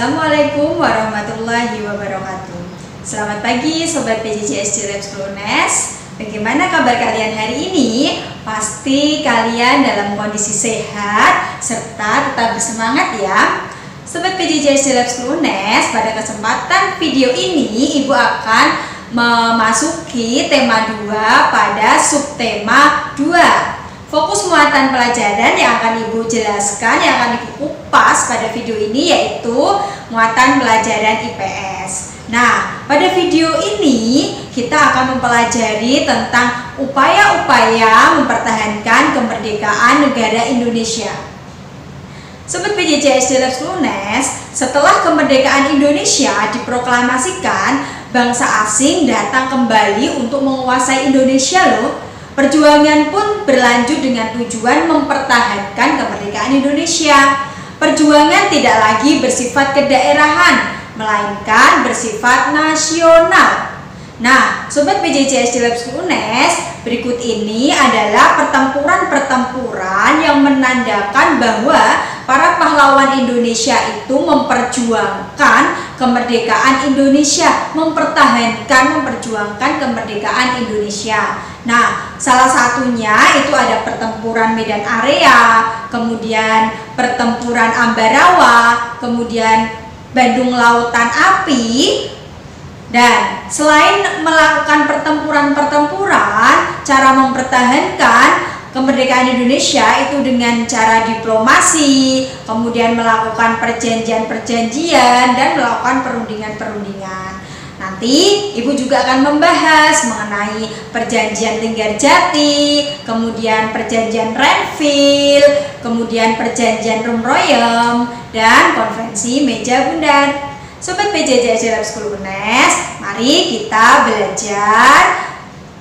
Assalamualaikum warahmatullahi wabarakatuh. Selamat pagi Sobat PJJ Lab UNES. Bagaimana kabar kalian hari ini? Pasti kalian dalam kondisi sehat serta tetap bersemangat ya. Sobat PJJ Lab UNES, pada kesempatan video ini Ibu akan memasuki tema 2 pada subtema 2. Fokus muatan pelajaran yang akan Ibu jelaskan, yang akan Ibu kupas pada video ini yaitu muatan pelajaran IPS. Nah, pada video ini kita akan mempelajari tentang upaya-upaya mempertahankan kemerdekaan negara Indonesia. Sobat PJJ Lab UNES, setelah kemerdekaan Indonesia diproklamasikan, bangsa asing datang kembali untuk menguasai Indonesia loh. Perjuangan pun berlanjut dengan tujuan mempertahankan kemerdekaan Indonesia. Perjuangan tidak lagi bersifat kedaerahan, melainkan bersifat nasional. Nah, Sobat PJJ Lab UNES, berikut ini adalah pertempuran-pertempuran yang menandakan bahwa para pahlawan Indonesia itu memperjuangkan kemerdekaan Indonesia, memperjuangkan kemerdekaan Indonesia. Nah, salah satunya itu ada pertempuran Medan Area, kemudian pertempuran Ambarawa, kemudian Bandung Lautan Api. Dan selain melakukan pertempuran-pertempuran, cara mempertahankan kemerdekaan Indonesia itu dengan cara diplomasi, kemudian melakukan perjanjian-perjanjian dan melakukan perundingan-perundingan. Nanti Ibu juga akan membahas mengenai perjanjian Linggarjati, kemudian perjanjian Renville, kemudian perjanjian Rumroyem, dan konferensi Meja Bundar. Sobat PJJ Lab UNES, mari kita belajar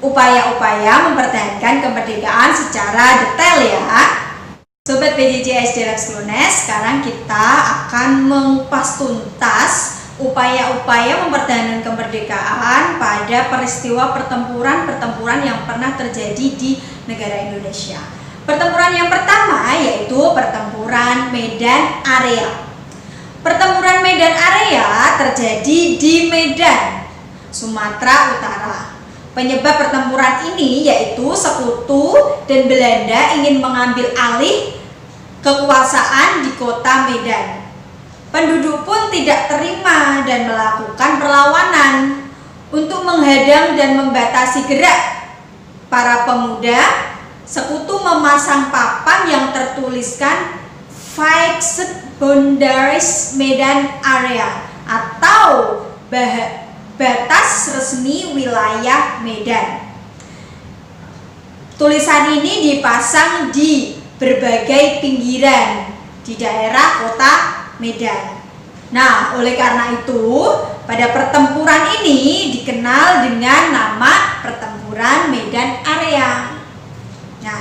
upaya-upaya mempertahankan kemerdekaan secara detail ya. Sobat PJJ Lab UNES, sekarang kita akan mengupas tuntas upaya-upaya mempertahankan kemerdekaan pada peristiwa pertempuran-pertempuran yang pernah terjadi di negara Indonesia. Pertempuran yang pertama yaitu pertempuran Medan Area. Pertempuran Medan Area terjadi di Medan, Sumatera Utara. Penyebab pertempuran ini yaitu Sekutu dan Belanda ingin mengambil alih kekuasaan di kota Medan. Penduduk pun tidak terima dan melakukan perlawanan. Untuk menghadang dan membatasi gerak para pemuda, Sekutu memasang papan yang tertuliskan Fixed Boundaries Medan Area atau batas resmi wilayah Medan. Tulisan ini dipasang di berbagai pinggiran di daerah kota Medan. Nah, oleh karena itu, pada pertempuran ini dikenal dengan nama Pertempuran Medan Area. Nah,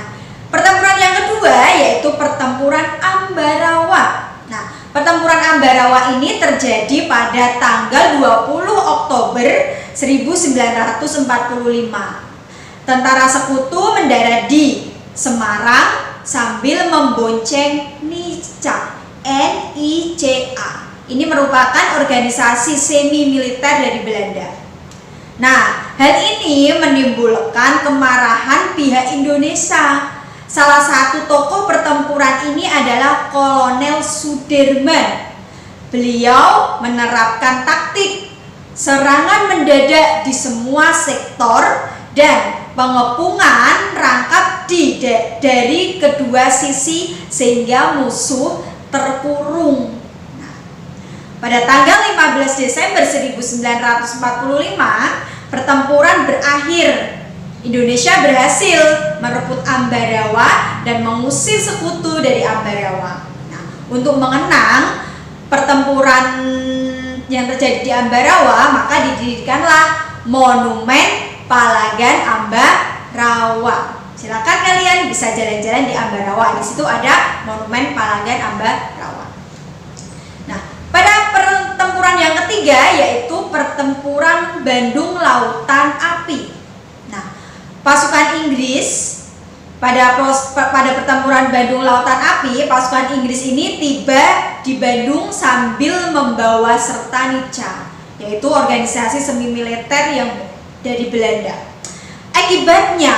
pertempuran yang kedua yaitu Pertempuran Ambarawa. Nah, Pertempuran Ambarawa ini terjadi pada tanggal 20 Oktober 1945. Tentara Sekutu mendarat di Semarang sambil membonceng NICA. NICA. Ini merupakan organisasi semi militer dari Belanda. Nah, hal ini menimbulkan kemarahan pihak Indonesia. Salah satu tokoh pertempuran ini adalah Kolonel Sudirman. Beliau menerapkan taktik serangan mendadak di semua sektor dan pengepungan rangkap dari kedua sisi sehingga musuh terkurung. Nah, pada tanggal 15 Desember 1945, pertempuran berakhir. Indonesia berhasil merebut Ambarawa dan mengusir Sekutu dari Ambarawa. Nah, untuk mengenang pertempuran yang terjadi di Ambarawa, maka didirikanlah Monumen Palagan Ambarawa. Silakan kalian bisa jalan-jalan di Ambarawa. Di situ ada Monumen Palagan Ambarawa. Nah, pada pertempuran yang ketiga yaitu Pertempuran Bandung Lautan Api. Pasukan Inggris pada pertempuran Bandung Lautan Api, pasukan Inggris ini tiba di Bandung sambil membawa serta NICA, yaitu organisasi semi militer yang dari Belanda. Akibatnya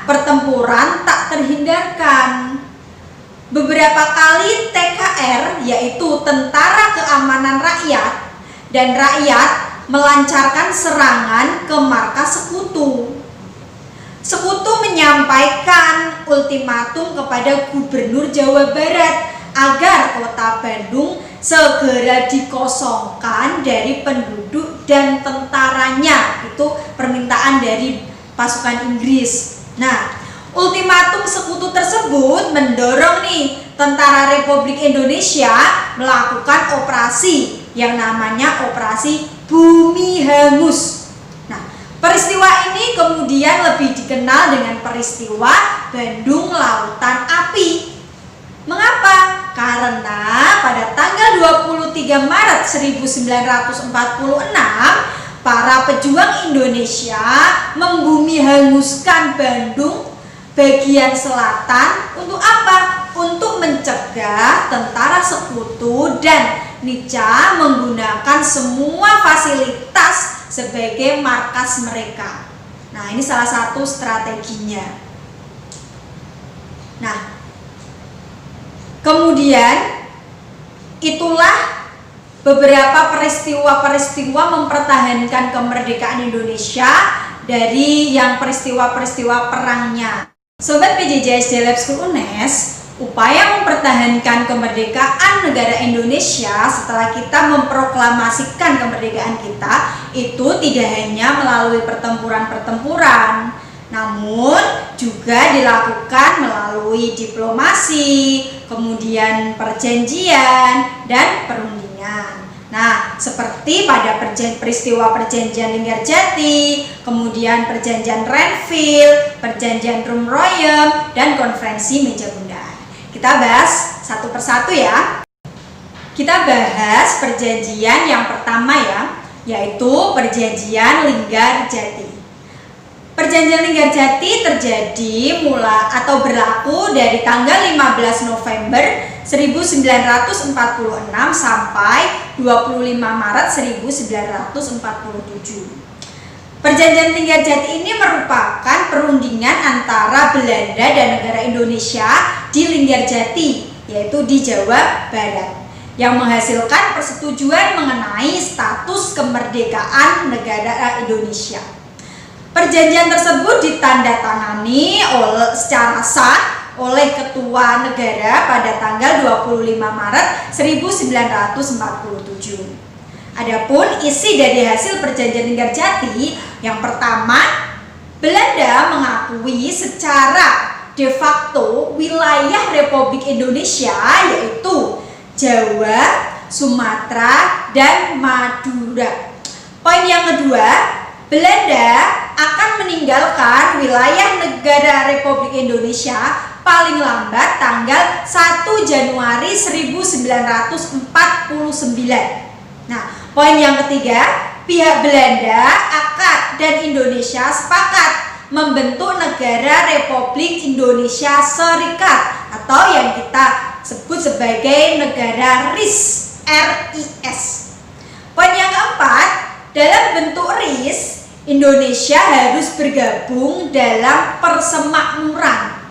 pertempuran tak terhindarkan. Beberapa kali TKR, yaitu Tentara Keamanan Rakyat, dan rakyat melancarkan serangan ke markas sekutu. Sekutu menyampaikan ultimatum kepada Gubernur Jawa Barat agar kota Bandung segera dikosongkan dari penduduk dan tentaranya. Itu permintaan dari pasukan Inggris. Nah, ultimatum sekutu tersebut mendorong nih Tentara Republik Indonesia melakukan operasi yang namanya Operasi Bumi Hangus. Peristiwa ini kemudian lebih dikenal dengan peristiwa Bandung Lautan Api. Mengapa? Karena pada tanggal 23 Maret 1946 para pejuang Indonesia membumi hanguskan Bandung bagian selatan untuk apa? Untuk mencegah tentara sekutu dan NICA menggunakan semua fasilitas sebagai markas mereka. Nah, ini salah satu strateginya. Nah, kemudian itulah beberapa peristiwa-peristiwa mempertahankan kemerdekaan Indonesia dari yang peristiwa-peristiwa perangnya. Sobat PJJ SD Lab School UNES, upaya mempertahankan kemerdekaan negara Indonesia setelah kita memproklamasikan kemerdekaan kita itu tidak hanya melalui pertempuran-pertempuran, namun juga dilakukan melalui diplomasi, kemudian perjanjian dan perundingan. Nah, seperti pada peristiwa perjanjian Linggarjati, kemudian perjanjian Renville, perjanjian Rumroyem, dan konferensi Meja Bundar. Kita bahas satu persatu ya. Kita bahas perjanjian yang pertama ya, yaitu perjanjian Linggarjati. Perjanjian Linggarjati terjadi berlaku dari tanggal 15 November 1946 sampai 25 Maret 1947. Perjanjian Linggarjati ini merupakan perundingan antara Belanda dan negara Indonesia di Linggarjati, yaitu di Jawa Barat, yang menghasilkan persetujuan mengenai status kemerdekaan negara Indonesia. Perjanjian tersebut ditandatangani secara sah oleh Ketua Negara pada tanggal 25 Maret 1947. Adapun isi dari hasil perjanjian Linggarjati, yang pertama, Belanda mengakui secara de facto wilayah Republik Indonesia yaitu Jawa, Sumatera, dan Madura. Poin yang kedua, Belanda akan meninggalkan wilayah negara Republik Indonesia paling lambat tanggal 1 Januari 1949. Nah, poin yang ketiga, pihak Belanda dan Indonesia sepakat membentuk negara Republik Indonesia Serikat atau yang kita sebut sebagai negara RIS. Poin yang keempat, dalam bentuk RIS, Indonesia harus bergabung dalam persemakmuran.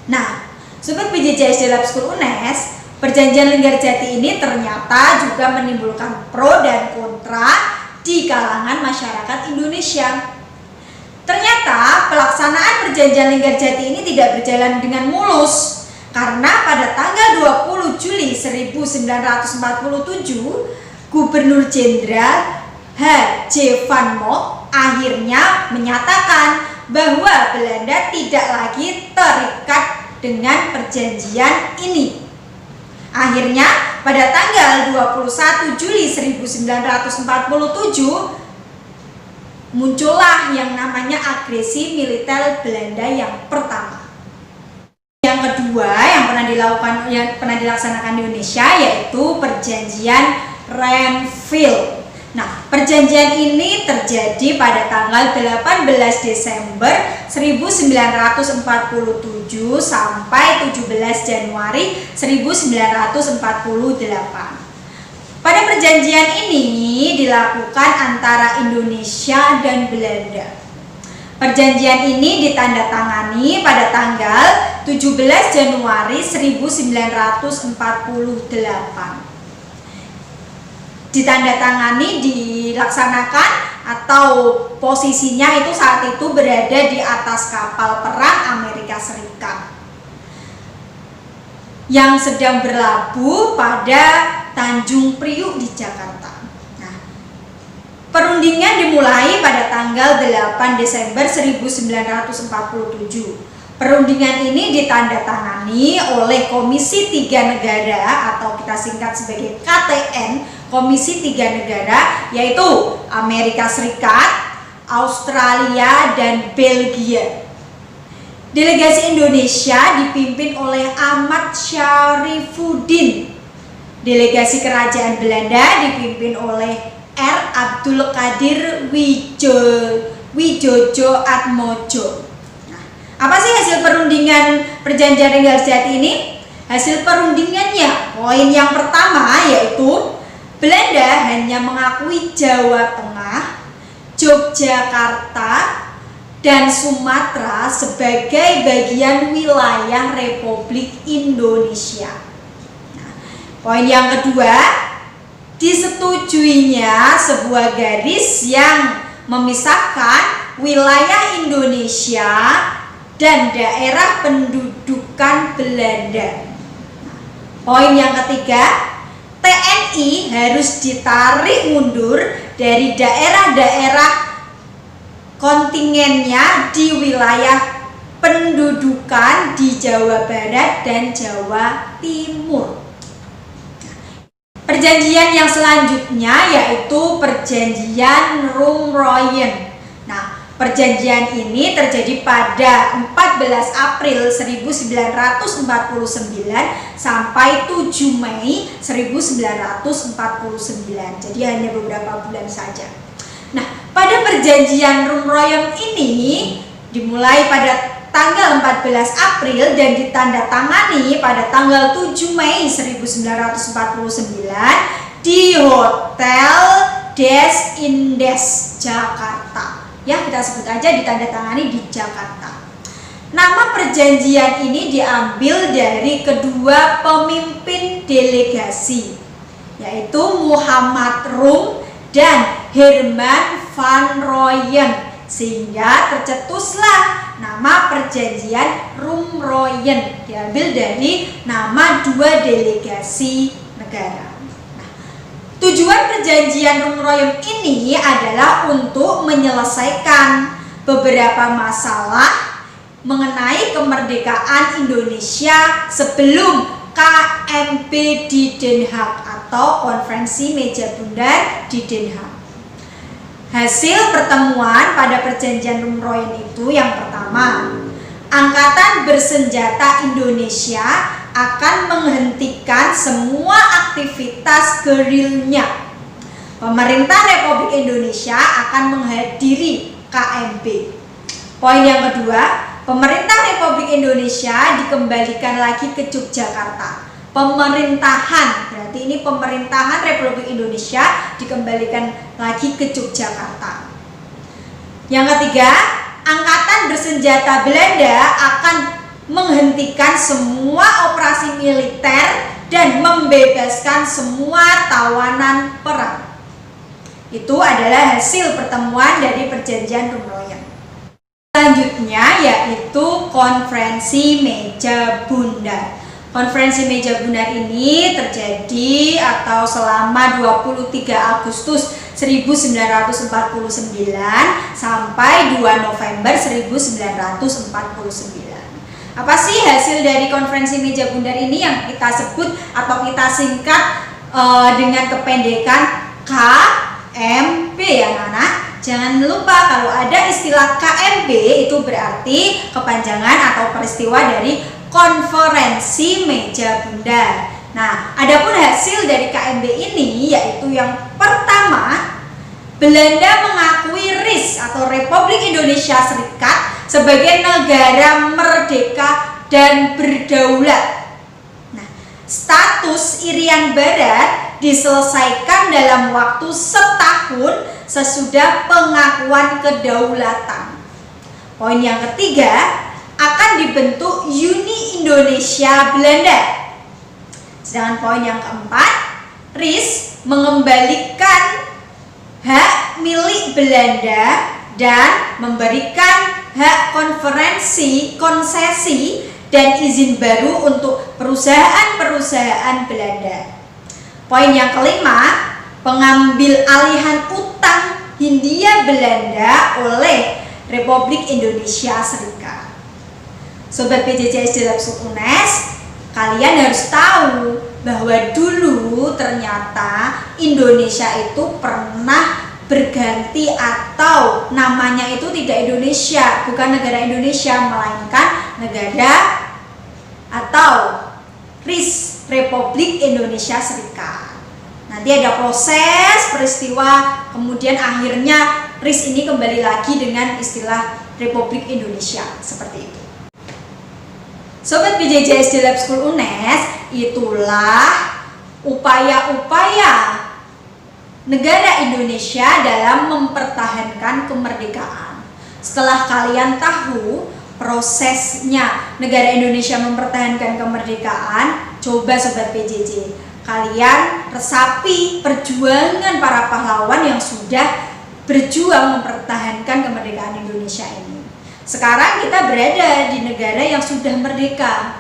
Nah, Sobat PJJ SD Lab School UNES, perjanjian Linggarjati ini ternyata juga menimbulkan pro dan kontra di kalangan masyarakat Indonesia. Ternyata pelaksanaan perjanjian Linggarjati ini tidak berjalan dengan mulus karena pada tanggal 20 Juli 1947 Gubernur Jenderal H.J. Van Mock akhirnya menyatakan bahwa Belanda tidak lagi terikat dengan perjanjian ini. Akhirnya pada tanggal 21 Juli 1947 muncullah yang namanya agresi militer Belanda yang pertama. Yang kedua yang pernah dilaksanakan di Indonesia yaitu perjanjian Renville. Nah, perjanjian ini terjadi pada tanggal 18 Desember 1947 sampai 17 Januari 1948. Pada perjanjian ini dilakukan antara Indonesia dan Belanda. Perjanjian ini ditandatangani pada tanggal 17 Januari 1948. Ditandatangani, dilaksanakan, atau posisinya itu saat itu berada di atas kapal perang Amerika Serikat yang sedang berlabuh pada Tanjung Priuk di Jakarta. Nah, perundingan dimulai pada tanggal 8 Desember 1947. Perundingan ini ditandatangani oleh Komisi 3 Negara atau kita singkat sebagai KTN, Komisi 3 Negara, yaitu Amerika Serikat, Australia, dan Belgia. Delegasi Indonesia dipimpin oleh Ahmad Syarifuddin. Delegasi Kerajaan Belanda dipimpin oleh R. Abdul Qadir Widjojoatmojo. Apa sih hasil perundingan perjanjian Ringgarjati ini? Hasil perundingannya, poin yang pertama yaitu Belanda hanya mengakui Jawa Tengah, Yogyakarta, dan Sumatera sebagai bagian wilayah Republik Indonesia. Nah, poin yang kedua, disetujuinya sebuah garis yang memisahkan wilayah Indonesia dan daerah pendudukan Belanda. Poin yang ketiga, TNI harus ditarik mundur dari daerah-daerah kontingennya di wilayah pendudukan di Jawa Barat dan Jawa Timur. Perjanjian yang selanjutnya yaitu Perjanjian Rumroyen. Nah, perjanjian ini terjadi pada 14 April 1949 sampai 7 Mei 1949. Jadi hanya beberapa bulan saja. Nah, pada perjanjian Rumroyen ini dimulai pada tanggal 14 April dan ditandatangani pada tanggal 7 Mei 1949 di Hotel Des Indes, Jakarta. Ya, kita sebut aja ditandatangani di Jakarta. Nama perjanjian ini diambil dari kedua pemimpin delegasi, yaitu Muhammad Rum dan Herman van Rooyen, sehingga tercetuslah nama perjanjian Rumroyen, diambil dari nama dua delegasi negara. Tujuan perjanjian Rumroyen ini adalah untuk menyelesaikan beberapa masalah mengenai kemerdekaan Indonesia sebelum KMP di Den Haag atau Konferensi Meja Bundar di Den Haag. Hasil pertemuan pada perjanjian Rumroyen itu yang pertama, Angkatan Bersenjata Indonesia akan menghentikan semua aktivitas gerilnya. Pemerintah Republik Indonesia akan menghadiri KMP. Poin yang kedua, pemerintah Republik Indonesia dikembalikan lagi ke Yogyakarta. Pemerintahan, berarti ini pemerintahan Republik Indonesia dikembalikan lagi ke Yogyakarta. Yang ketiga, Angkatan Bersenjata Belanda akan menghentikan semua operasi militer dan membebaskan semua tawanan perang. Itu adalah hasil pertemuan dari perjanjian Rumroyen. Selanjutnya yaitu Konferensi Meja Bundar. Konferensi Meja Bundar ini terjadi atau selama 23 Agustus 1949 sampai 2 November 1949. Apa sih hasil dari Konferensi Meja Bundar ini yang kita sebut atau kita singkat dengan kependekan KMP ya anak-anak? Jangan lupa kalau ada istilah KMP itu berarti kepanjangan atau peristiwa dari Konferensi Meja Bundar. Nah, adapun hasil dari KMP ini yaitu yang pertama, Belanda mengakui RIS atau Republik Indonesia Serikat sebagai negara merdeka dan berdaulat. Nah, status Irian Barat diselesaikan dalam waktu setahun sesudah pengakuan kedaulatan. Poin yang ketiga, akan dibentuk Uni Indonesia Belanda. Sedangkan poin yang keempat, RIS mengembalikan hak milik Belanda dan memberikan hak konsesi dan izin baru untuk perusahaan-perusahaan Belanda. Poin yang kelima, pengambil alihan utang Hindia Belanda oleh Republik Indonesia Serikat. Sobat PJJ SD Lab School UNES, kalian harus tahu bahwa dulu ternyata Indonesia itu pernah berganti atau namanya itu tidak Indonesia, bukan negara Indonesia, melainkan negara atau RIS, Republik Indonesia Serikat. Nanti ada proses peristiwa, kemudian akhirnya RIS ini kembali lagi dengan istilah Republik Indonesia, seperti itu. Sobat PJJ SD Lab School UNES, itulah upaya-upaya negara Indonesia dalam mempertahankan kemerdekaan. Setelah kalian tahu prosesnya negara Indonesia mempertahankan kemerdekaan, coba Sobat PJJ, kalian resapi perjuangan para pahlawan yang sudah berjuang mempertahankan kemerdekaan Indonesia ini. Sekarang kita berada di negara yang sudah merdeka,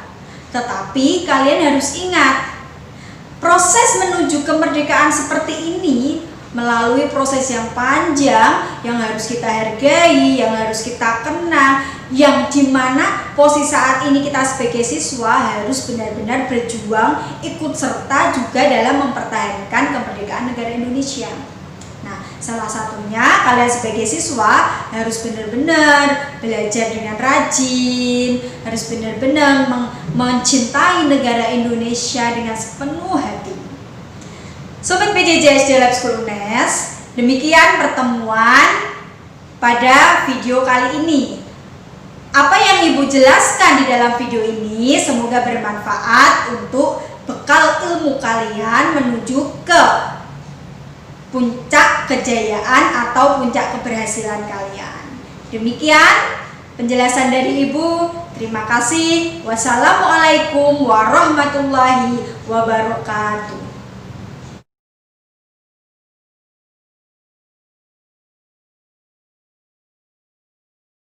tetapi kalian harus ingat, proses menuju kemerdekaan seperti ini melalui proses yang panjang yang harus kita hargai, yang harus kita kenang, yang dimana posisi saat ini kita sebagai siswa harus benar-benar berjuang, ikut serta juga dalam mempertahankan kemerdekaan negara Indonesia. Nah, salah satunya kalian sebagai siswa harus benar-benar belajar dengan rajin, harus benar-benar mencintai negara Indonesia dengan sepenuh hati. Sobat PJJ SD Lab School UNES, demikian pertemuan pada video kali ini. Apa yang Ibu jelaskan di dalam video ini semoga bermanfaat untuk bekal ilmu kalian menuju ke puncak kejayaan atau puncak keberhasilan kalian. Demikian penjelasan dari Ibu. Terima kasih. Wassalamualaikum warahmatullahi wabarakatuh.